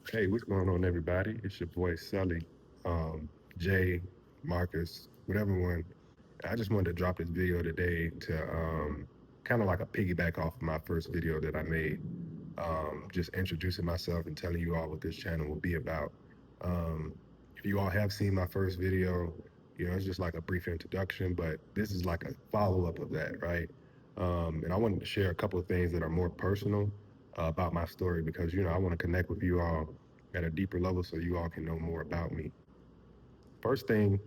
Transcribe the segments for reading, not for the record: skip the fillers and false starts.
Hey, what's going on, everybody? It's your boy Sully, Jay, Marcus, whatever one. I just wanted to drop this video today to kind of like a piggyback off of my first video that I made, just introducing myself and telling you all what this channel will be about. Um, if you all have seen my first video, it's just like a brief introduction, but this is like a follow-up of that, right? And I wanted to share a couple of things that are more personal about my story because, I want to connect with you all at a deeper level so you all can know more about me. First thing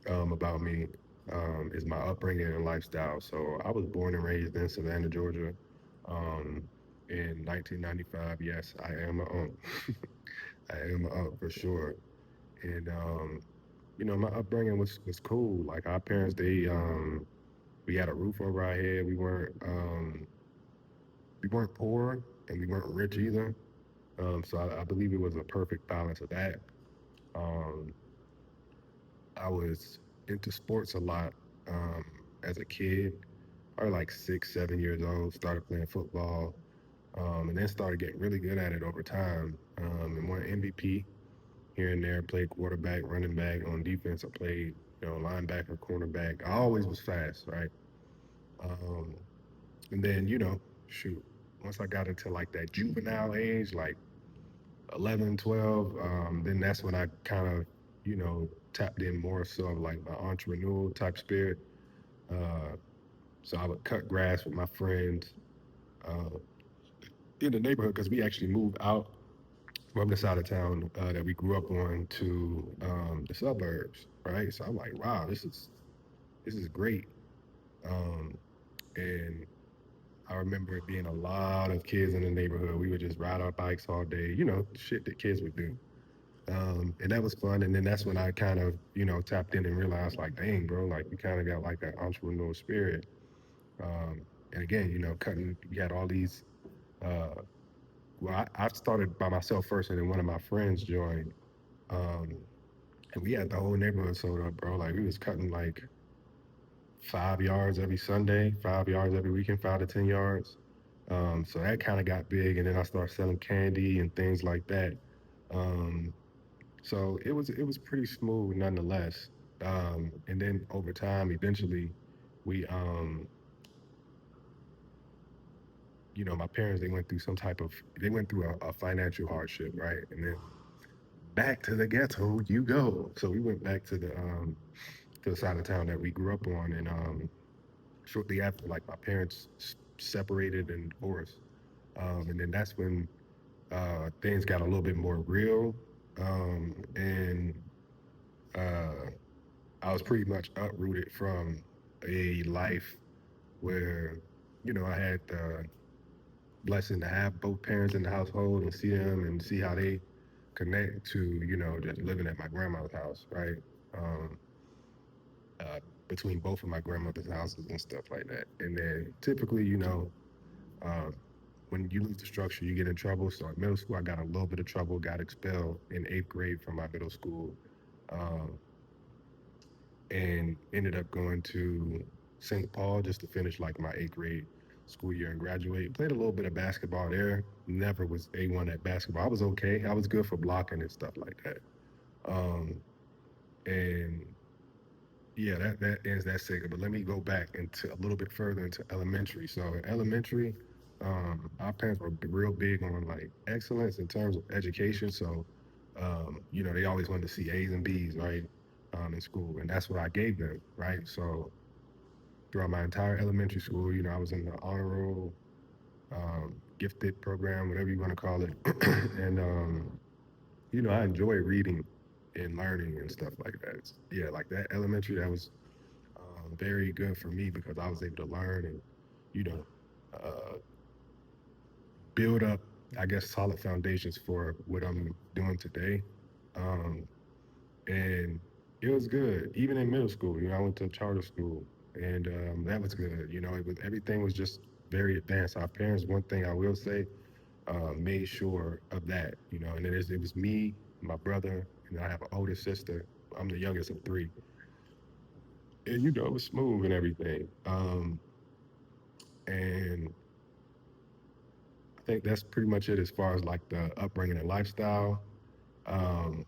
about me is my upbringing and lifestyle. So I was born and raised in Savannah, Georgia, um, in 1995. Yes, I am a I am a for sure. And my upbringing was cool. Like our parents, we had a roof over our head. We weren't poor and we weren't rich either. So I believe it was a perfect balance of that. Um, I was into sports a lot um, as a kid. Probably like 6, 7 years old. Started playing football, and then started getting really good at it over time. And won MVP here and there. Played quarterback, running back. On defense, I played linebacker, cornerback. I always was fast, right? Um, and then shoot, once I got into like that juvenile age, like 11, 12, then that's when I kind of, tapped in more so of like my entrepreneurial type spirit. Uh, so I would cut grass with my friends uh, in the neighborhood because we actually moved out from the side of town that we grew up on to the suburbs, right? So I'm like, wow, this is great. Um, and I remember it being a lot of kids in the neighborhood. We would just ride our bikes all day, shit that kids would do. And that was fun. And then that's when I kind of, tapped in and realized, like, dang, bro, like, we kind of got like an entrepreneurial spirit. Um, and again, we had all these. Uh, I started by myself first, and then one of my friends joined. Um, and we had the whole neighborhood sold up, bro. Like, we was cutting like 5 yards every Sunday, 5 yards every weekend, 5 to 10 yards. So that kind of got big. And then I started selling candy and things like that. Um, So it was pretty smooth nonetheless. And then over time, eventually, we my parents they went through a financial hardship, right? And then back to the ghetto you go. So we went back to the side of town that we grew up on, and shortly after, like my parents separated and divorced, and then that's when things got a little bit more real, and uh, I was pretty much uprooted from a life where, I had the blessing to have both parents in the household and see them and see how they connect to, just living at my grandmother's house, right? Um, uh, Between both of my grandmother's houses and stuff like that. And then typically, um, when you lose the structure, you get in trouble. So in middle school, I got a little bit of trouble, got expelled in eighth grade from my middle school. Um, and ended up going to St. Paul just to finish like my eighth grade school year and graduate. Played a little bit of basketball there. Never was A1 at basketball. I was okay. I was good for blocking and stuff like that. Um, and yeah, that ends that segment. But let me go back into a little bit further into elementary. So in elementary, our parents were real big on like excellence in terms of education. So they always wanted to see A's and B's, right? In school, and that's what I gave them, right? So throughout my entire elementary school, I was in the honor roll, gifted program, whatever you want to call it, and I enjoy reading and learning and stuff like that. Yeah, like that elementary, that was very good for me because I was able to learn and you know uh, build up, I guess, solid foundations for what I'm doing today. Um, and it was good. Even in middle school, I went to a charter school, and that was good. Everything was just very advanced. Our parents, one thing I will say, made sure of that. And it was me, my brother, and I have an older sister. I'm the youngest of three, and it was smooth and everything. And I think that's pretty much it as far as like the upbringing and lifestyle. Um,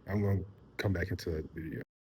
I'm going to come back into the